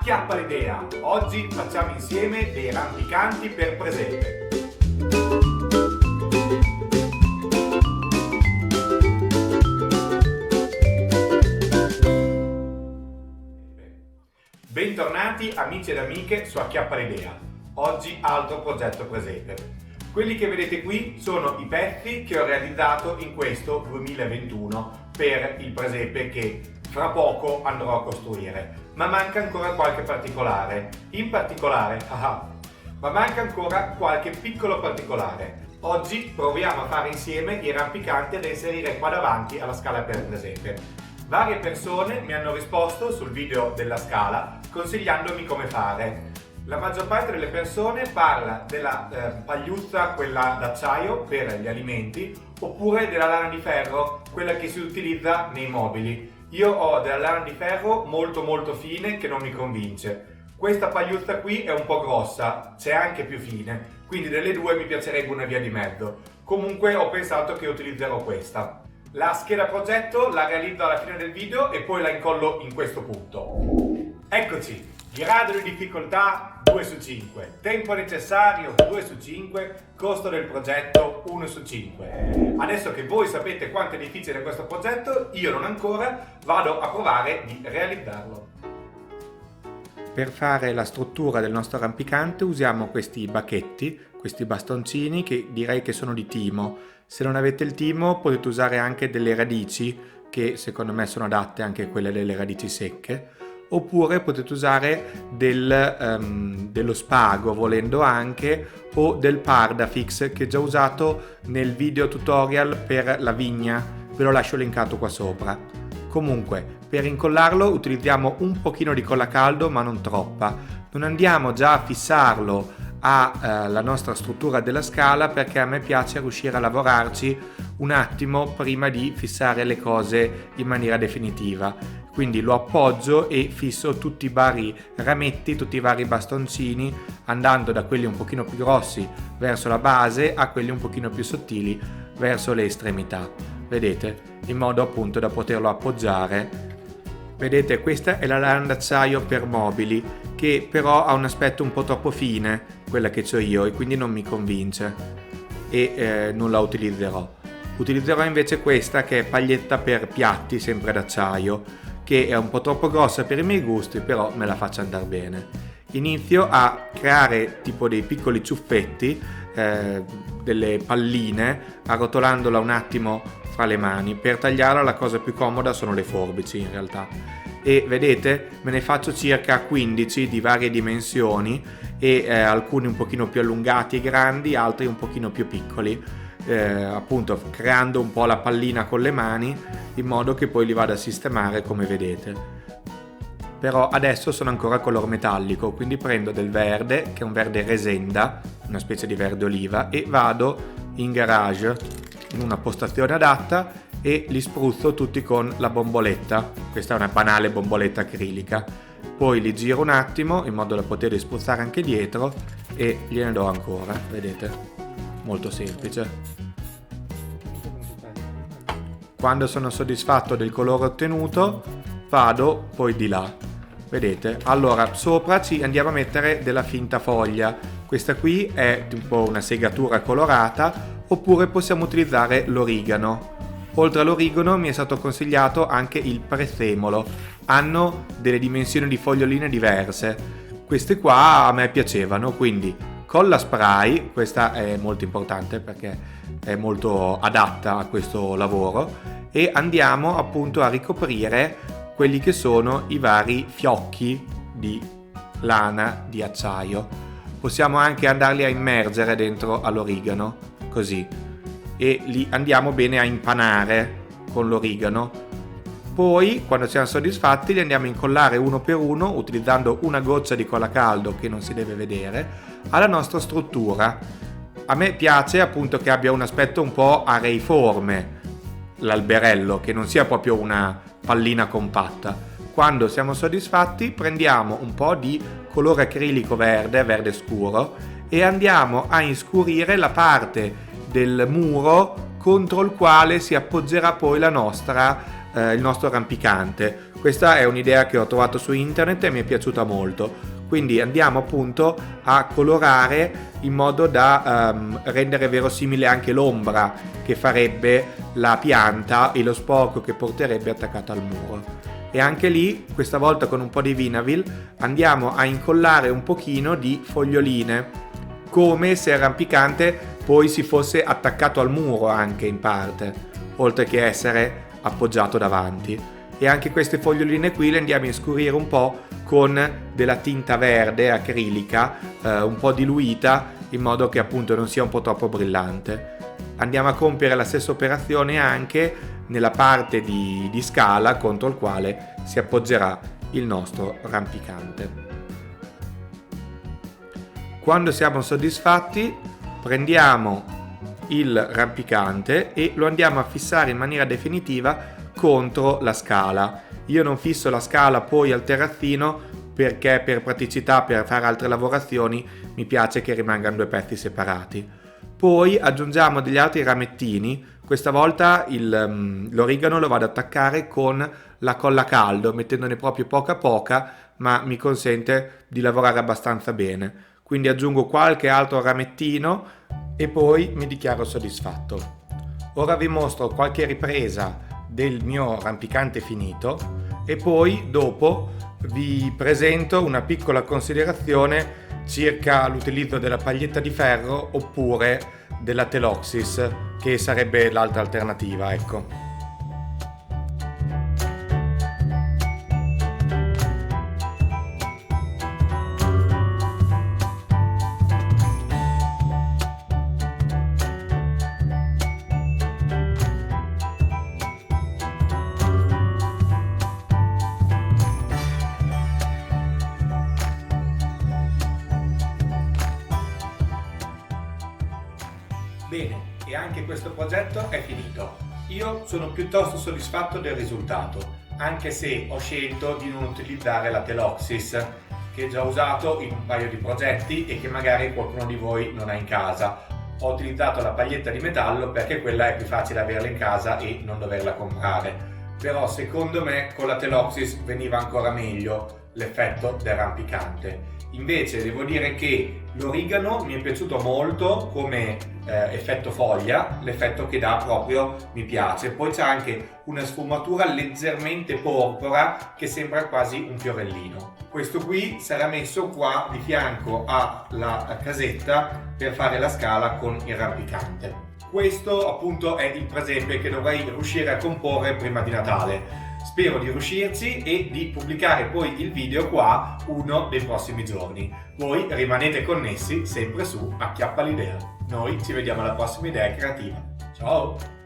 Acchiappa l'idea! Oggi facciamo insieme dei rampicanti per presepe. Bentornati amici ed amiche su Acchiappa l'idea. Oggi altro progetto presepe. Quelli che vedete qui sono i pezzi che ho realizzato in questo 2021 per il presepe che fra poco andrò a costruire, ma manca ancora qualche particolare. In particolare, ma manca ancora qualche piccolo particolare. Oggi proviamo a fare insieme i rampicanti da inserire qua davanti alla scala per presepe. Varie persone mi hanno risposto sul video della scala consigliandomi come fare. La maggior parte delle persone parla della pagliuzza, quella d'acciaio per gli alimenti, oppure della lana di ferro, quella che si utilizza nei mobili. Io ho della lana di ferro molto fine che non mi convince. Questa pagliuzza qui è un po' grossa, c'è anche più fine, quindi delle due mi piacerebbe una via di mezzo. Comunque ho pensato che utilizzerò questa. La scheda progetto la realizzo alla fine del video e poi la incollo in questo punto. Eccoci! Grado di difficoltà 2 su 5, tempo necessario 2 su 5, costo del progetto 1 su 5. Adesso che voi sapete quanto è difficile questo progetto, io non ancora, vado a provare di realizzarlo. Per fare la struttura del nostro rampicante usiamo questi bacchetti, questi bastoncini che direi che sono di timo. Se non avete il timo potete usare anche delle radici, che secondo me sono adatte anche quelle delle radici secche. Oppure potete usare dello spago volendo anche, o del Pardafix che ho già usato nel video tutorial per la vigna, ve lo lascio linkato qua sopra. Comunque per incollarlo utilizziamo un pochino di colla caldo ma non troppa, non andiamo già a fissarlo alla nostra struttura della scala perché a me piace riuscire a lavorarci un attimo prima di fissare le cose in maniera definitiva. Quindi lo appoggio e fisso tutti i vari rametti, tutti i vari bastoncini, andando da quelli un pochino più grossi verso la base a quelli un pochino più sottili verso le estremità. Vedete? In modo appunto da poterlo appoggiare. Vedete, questa è la lana d'acciaio per mobili, che però ha un aspetto un po' troppo fine, quella che ho io, e quindi non mi convince e non la utilizzerò. Utilizzerò invece questa che è paglietta per piatti, sempre d'acciaio, che è un po' troppo grossa per i miei gusti, però me la faccio andare bene. Inizio a creare tipo dei piccoli ciuffetti, delle palline, arrotolandola un attimo fra le mani. Per tagliarla la cosa più comoda sono le forbici in realtà. E vedete, me ne faccio circa 15 di varie dimensioni e alcuni un pochino più allungati e grandi, altri un pochino più piccoli. Appunto creando un po' la pallina con le mani in modo che poi li vada a sistemare come vedete. Però adesso sono ancora color metallico, quindi prendo del verde, che è un verde resenda, una specie di verde oliva, e vado in garage in una postazione adatta e li spruzzo tutti con la bomboletta. Questa è una banale bomboletta acrilica. Poi li giro un attimo in modo da poterli spruzzare anche dietro e gliene do ancora, vedete? Molto semplice. Quando sono soddisfatto del colore ottenuto vado poi di là, vedete? Allora sopra ci andiamo a mettere della finta foglia, questa qui è un po' una segatura colorata, oppure possiamo utilizzare l'origano. Oltre all'origano mi è stato consigliato anche il prezzemolo, hanno delle dimensioni di foglioline diverse, queste qua a me piacevano, quindi colla spray, questa è molto importante perché è molto adatta a questo lavoro, e andiamo appunto a ricoprire quelli che sono i vari fiocchi di lana di acciaio. Possiamo anche andarli a immergere dentro all'origano, così, e li andiamo bene a impanare con l'origano. Poi, quando siamo soddisfatti, li andiamo a incollare uno per uno utilizzando una goccia di colla caldo che non si deve vedere alla nostra struttura. A me piace appunto che abbia un aspetto un po' areiforme l'alberello, che non sia proprio una pallina compatta. Quando siamo soddisfatti prendiamo un po' di colore acrilico verde, verde scuro, e andiamo a inscurire la parte del muro contro il quale si appoggerà poi il nostro rampicante. Questa è un'idea che ho trovato su internet e mi è piaciuta molto. Quindi andiamo appunto a colorare in modo da rendere verosimile anche l'ombra che farebbe la pianta e lo sporco che porterebbe attaccato al muro. E anche lì, questa volta con un po' di Vinavil, andiamo a incollare un pochino di foglioline, come se il rampicante poi si fosse attaccato al muro anche in parte, oltre che essere appoggiato davanti. E anche queste foglioline qui le andiamo a inscurire un po' con della tinta verde acrilica un po' diluita, in modo che appunto non sia un po' troppo brillante. Andiamo a compiere la stessa operazione anche nella parte di scala contro il quale si appoggerà il nostro rampicante. Quando siamo soddisfatti, prendiamo il rampicante e lo andiamo a fissare in maniera definitiva contro la scala. Io non fisso la scala poi al terrazzino perché per praticità, per fare altre lavorazioni, mi piace che rimangano due pezzi separati. Poi aggiungiamo degli altri ramettini. Questa volta l'origano lo vado ad attaccare con la colla a caldo, mettendone proprio poca poca, ma mi consente di lavorare abbastanza bene. Quindi aggiungo qualche altro ramettino e poi mi dichiaro soddisfatto. Ora vi mostro qualche ripresa del mio rampicante finito e poi dopo vi presento una piccola considerazione circa l'utilizzo della paglietta di ferro oppure della Teloxys, che sarebbe l'altra alternativa, ecco. Bene, e anche questo progetto è finito. Io sono piuttosto soddisfatto del risultato, anche se ho scelto di non utilizzare la Teloxys, che ho già usato in un paio di progetti e che magari qualcuno di voi non ha in casa. Ho utilizzato la paglietta di metallo perché quella è più facile averla in casa e non doverla comprare. Però secondo me con la Teloxys veniva ancora meglio l'effetto del rampicante. Invece devo dire che l'origano mi è piaciuto molto come effetto foglia, l'effetto che dà proprio mi piace. Poi c'è anche una sfumatura leggermente porpora che sembra quasi un fiorellino. Questo qui sarà messo qua di fianco alla casetta per fare la scala con il rampicante. Questo appunto è il presepe che dovrei riuscire a comporre prima di Natale. Spero di riuscirci e di pubblicare poi il video qua uno dei prossimi giorni. Voi rimanete connessi sempre su Acchiappa l'idea. Noi ci vediamo alla prossima idea creativa. Ciao!